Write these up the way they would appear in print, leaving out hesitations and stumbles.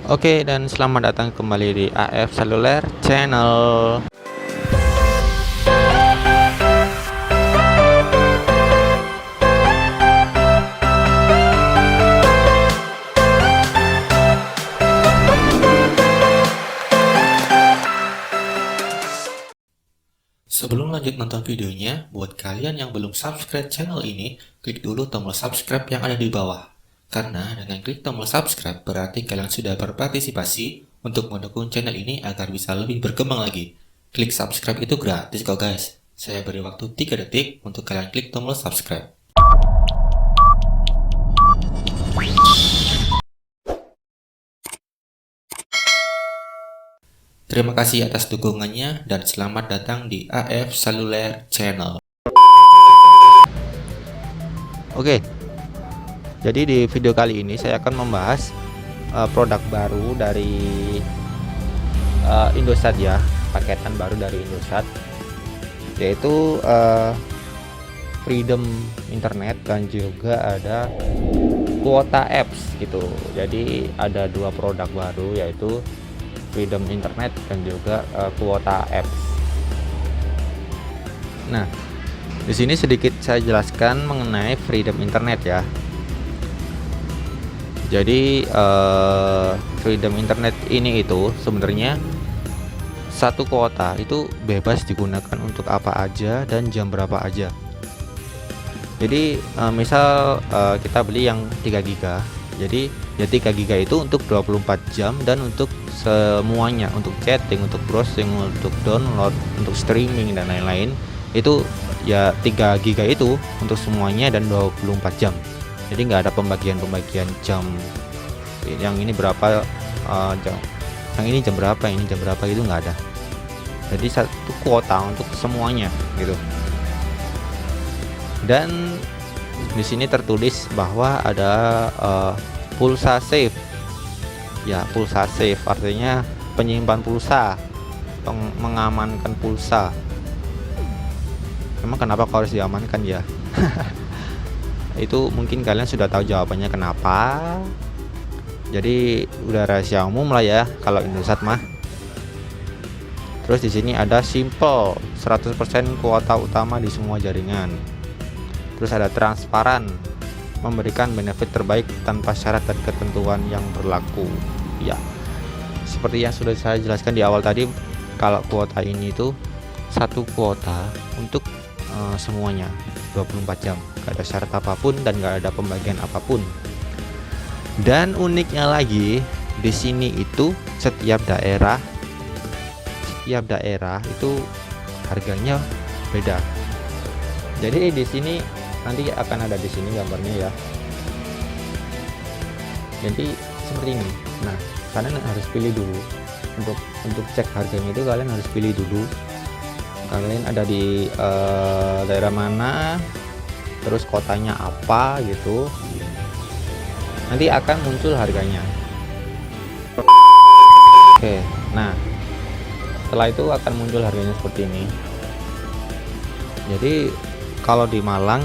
Oke, dan selamat datang kembali di AF Seluler Channel. Sebelum lanjut nonton videonya, buat kalian yang belum subscribe channel ini, klik dulu tombol subscribe yang ada di bawah. Karena dengan klik tombol subscribe berarti kalian sudah berpartisipasi untuk mendukung channel ini agar bisa lebih berkembang lagi. Klik subscribe itu gratis kok guys. Saya beri waktu 3 detik untuk kalian klik tombol subscribe. Terima kasih atas dukungannya dan selamat datang di AF Seluler Channel. Oke, jadi di video kali ini saya akan membahas produk baru dari Indosat ya, paketan baru dari Indosat, yaitu Freedom Internet dan juga ada kuota apps gitu. Jadi ada dua produk baru yaitu Freedom Internet dan juga kuota apps. Nah, di sini sedikit saya jelaskan mengenai Freedom Internet ya. Jadi Freedom Internet ini itu sebenarnya satu kuota itu bebas digunakan untuk apa aja dan jam berapa aja. Jadi misal kita beli yang 3 GB. Jadi ya 3 GB itu untuk 24 jam dan untuk semuanya, untuk chatting, untuk browsing, untuk download, untuk streaming dan lain-lain. Itu ya 3 GB itu untuk semuanya dan 24 jam. Jadi nggak ada pembagian jam, yang ini berapa jam, yang ini jam berapa, ini jam berapa, itu nggak ada. Jadi satu kuota untuk semuanya gitu. Dan di sini tertulis bahwa ada pulsa save ya. Pulsa save artinya penyimpan pulsa, mengamankan pulsa. Emang kenapa kau harus diamankan ya? Itu mungkin kalian sudah tahu jawabannya kenapa. Jadi udah rahasia umum lah ya kalau Indosat mah. Terus di sini ada simple 100% kuota utama di semua jaringan. Terus ada transparan, memberikan benefit terbaik tanpa syarat dan ketentuan yang berlaku. Ya, seperti yang sudah saya jelaskan di awal tadi, kalau kuota ini itu satu kuota untuk semuanya 24 jam, gak ada syarat apapun dan gak ada pembagian apapun. Dan uniknya lagi di sini itu setiap daerah itu harganya beda. Jadi di sini nanti akan ada di sini gambarnya ya. Jadi seperti ini. Nah, kalian harus pilih dulu untuk cek harganya itu. Kalian harus pilih dulu kalian ada di daerah mana, terus kotanya apa gitu. Nanti akan muncul harganya. Oke, nah setelah itu akan muncul harganya seperti ini. Jadi kalau di Malang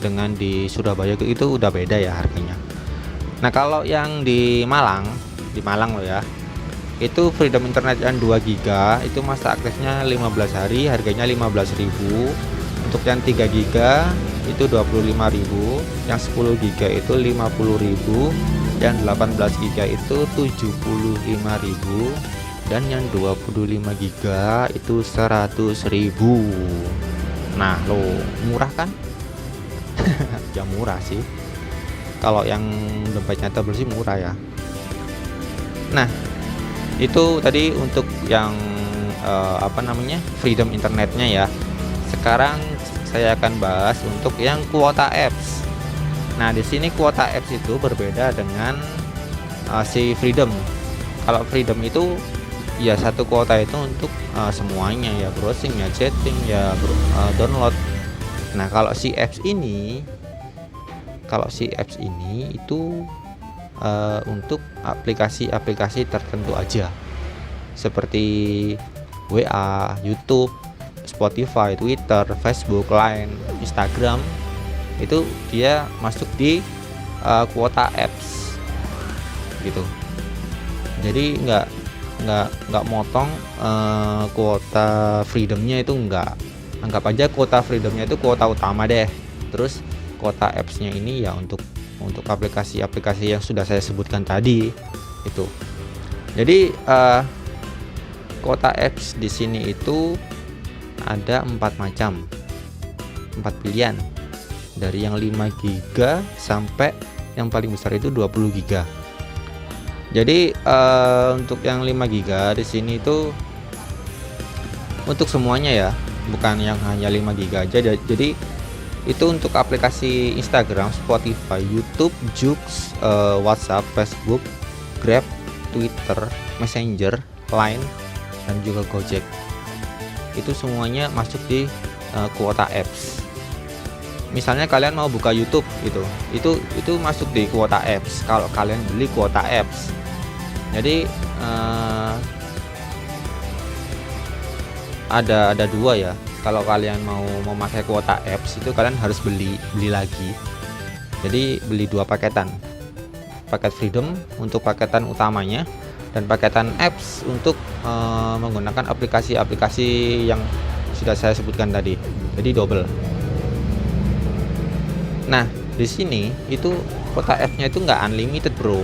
dengan di Surabaya itu udah beda ya harganya. Nah, kalau yang di Malang loh ya, itu Freedom Internet yang 2 GB itu masa aktifnya 15 hari, harganya 15.000. Untuk yang 3 GB itu 25.000, yang 10 GB itu 50.000, yang 18 GB itu 75.000, dan yang 25 GB itu 100.000. Nah, lo murah kan? Ya murah sih. Kalau yang dompetnya tebel sih murah ya. Nah, itu tadi untuk yang Freedom Internetnya ya. Sekarang saya akan bahas untuk yang kuota apps. Nah, di sini kuota apps itu berbeda dengan si Freedom. Kalau Freedom itu ya satu kuota itu untuk semuanya ya, browsing ya, chatting ya, download. Nah, kalau si apps ini itu untuk aplikasi-aplikasi tertentu aja, seperti WA, YouTube, Spotify, Twitter, Facebook, Line, Instagram. Itu dia masuk di kuota apps gitu. Jadi nggak motong kuota freedomnya itu enggak. Anggap aja kuota freedomnya itu kuota utama deh. Terus kuota apps-nya ini ya untuk aplikasi-aplikasi yang sudah saya sebutkan tadi itu. Jadi kuota apps di sini itu ada 4 macam, 4 pilihan, dari yang 5 GB sampai yang paling besar itu 20 GB. Jadi untuk yang 5 GB di sini itu untuk semuanya ya, bukan yang hanya 5 GB aja. Jadi itu untuk aplikasi Instagram, Spotify, YouTube, Joox, WhatsApp, Facebook, Grab, Twitter, Messenger, Line, dan juga Gojek. Itu semuanya masuk di kuota apps. Misalnya kalian mau buka YouTube itu masuk di kuota apps kalau kalian beli kuota apps. Jadi ada dua ya. Kalau kalian mau memakai kuota apps itu kalian harus beli lagi. Jadi beli 2 paketan. Paket freedom untuk paketan utamanya dan paketan apps untuk menggunakan aplikasi-aplikasi yang sudah saya sebutkan tadi. Jadi double. Nah, di sini itu kuota apps-nya itu nggak unlimited, bro.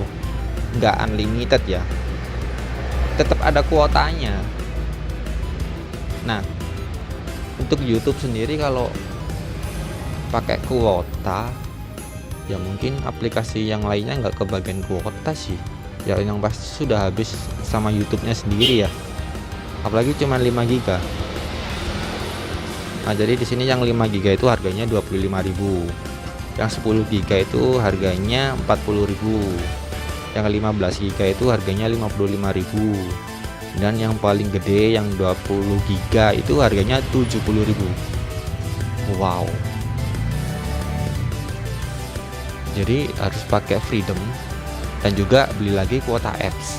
Nggak unlimited ya. Tetap ada kuotanya. Nah, untuk YouTube sendiri kalau pakai kuota, ya mungkin aplikasi yang lainnya nggak kebagian kuota sih. Ya yang pasti sudah habis sama YouTube-nya sendiri ya. Apalagi cuma 5 GB. Nah, jadi di sini yang 5 GB itu harganya 25.000. Yang 10 GB itu harganya 40.000. Yang 15 GB itu harganya 55.000. Dan yang paling gede yang 20 GB itu harganya 70.000. Wow. Jadi harus pakai freedom dan juga beli lagi kuota apps.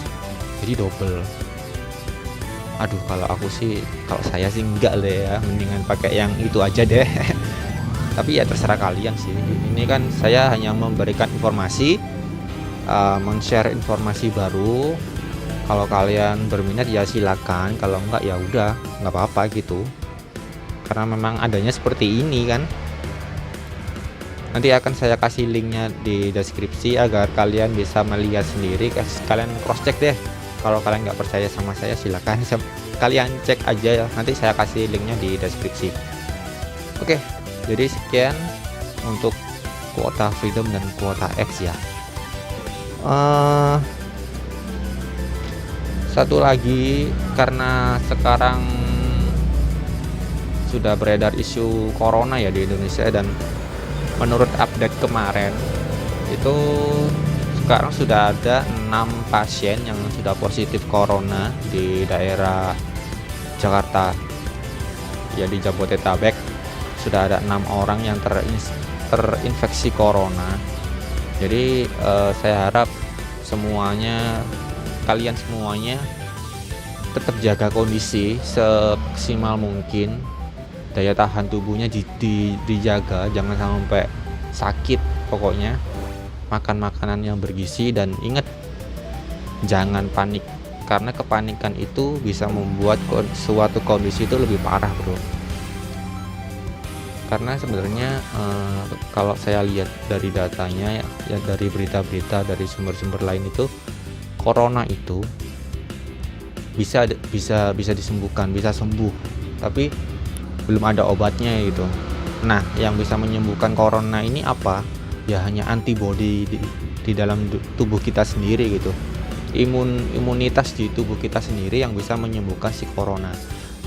Jadi double. Aduh, kalau saya sih enggak deh ya, mendingan pakai yang itu aja deh. Tapi ya terserah kalian sih. Ini kan saya hanya memberikan informasi, men-share informasi baru. Kalau kalian berminat ya silakan, kalau enggak ya udah, nggak apa-apa gitu. Karena memang adanya seperti ini kan. Nanti akan saya kasih linknya di deskripsi agar kalian bisa melihat sendiri. Kalian cross check deh. Kalau kalian nggak percaya sama saya silakan kalian cek aja. Nanti saya kasih linknya di deskripsi. Oke. Jadi sekian untuk kuota freedom dan kuota X ya. Satu lagi, karena sekarang sudah beredar isu corona ya di Indonesia, dan menurut update kemarin itu sekarang sudah ada 6 pasien yang sudah positif corona di daerah Jakarta ya, di Jabodetabek. Sudah ada 6 orang yang terinfeksi corona. Jadi saya harap kalian semuanya tetap jaga kondisi semaksimal mungkin. Daya tahan tubuhnya dijaga, jangan sampai sakit. Pokoknya makan makanan yang bergizi, dan ingat jangan panik, karena kepanikan itu bisa membuat suatu kondisi itu lebih parah, bro. Karena sebenarnya kalau saya lihat dari datanya ya, dari berita-berita dari sumber-sumber lain itu, corona itu bisa disembuhkan, bisa sembuh, tapi belum ada obatnya gitu. Nah, yang bisa menyembuhkan corona ini apa? Ya hanya antibodi di dalam tubuh kita sendiri gitu. Imunitas di tubuh kita sendiri yang bisa menyembuhkan si corona.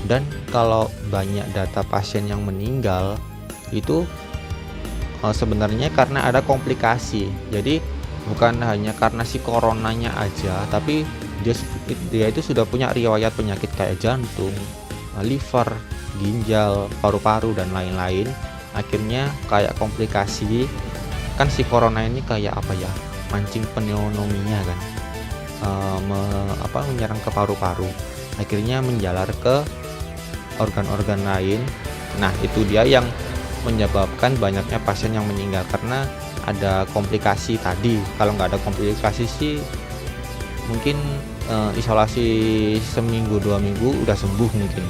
Dan kalau banyak data pasien yang meninggal itu sebenarnya karena ada komplikasi. Jadi bukan hanya karena si coronanya aja, tapi dia itu sudah punya riwayat penyakit kayak jantung, liver, ginjal, paru-paru, dan lain-lain. Akhirnya kayak komplikasi. Kan si corona ini kayak apa ya, mancing pneumonia kan, menyerang ke paru-paru, akhirnya menjalar ke organ-organ lain. Nah, itu dia yang menyebabkan banyaknya pasien yang meninggal karena ada komplikasi tadi. Kalau nggak ada komplikasi sih mungkin isolasi seminggu 2 minggu udah sembuh mungkin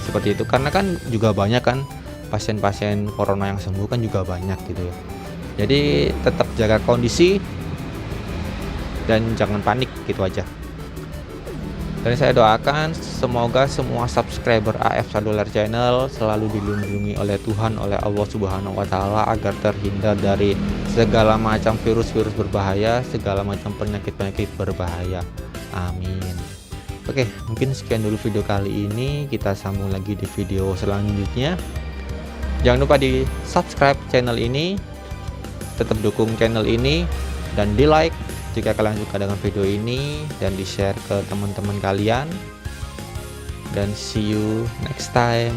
seperti itu, karena kan juga banyak kan pasien-pasien corona yang sembuh kan juga banyak gitu ya. Jadi tetap jaga kondisi dan jangan panik, gitu aja. Dan saya doakan semoga semua subscriber AF Sadoler Channel selalu dilindungi oleh Tuhan, oleh Allah Subhanahu wa Ta'ala, agar terhindar dari segala macam virus-virus berbahaya, segala macam penyakit-penyakit berbahaya. Amin. Oke, mungkin sekian dulu video kali ini. Kita sambung lagi di video selanjutnya. Jangan lupa di subscribe channel ini, tetap dukung channel ini, dan di like jika kalian suka dengan video ini, dan di share ke teman-teman kalian. Dan see you next time.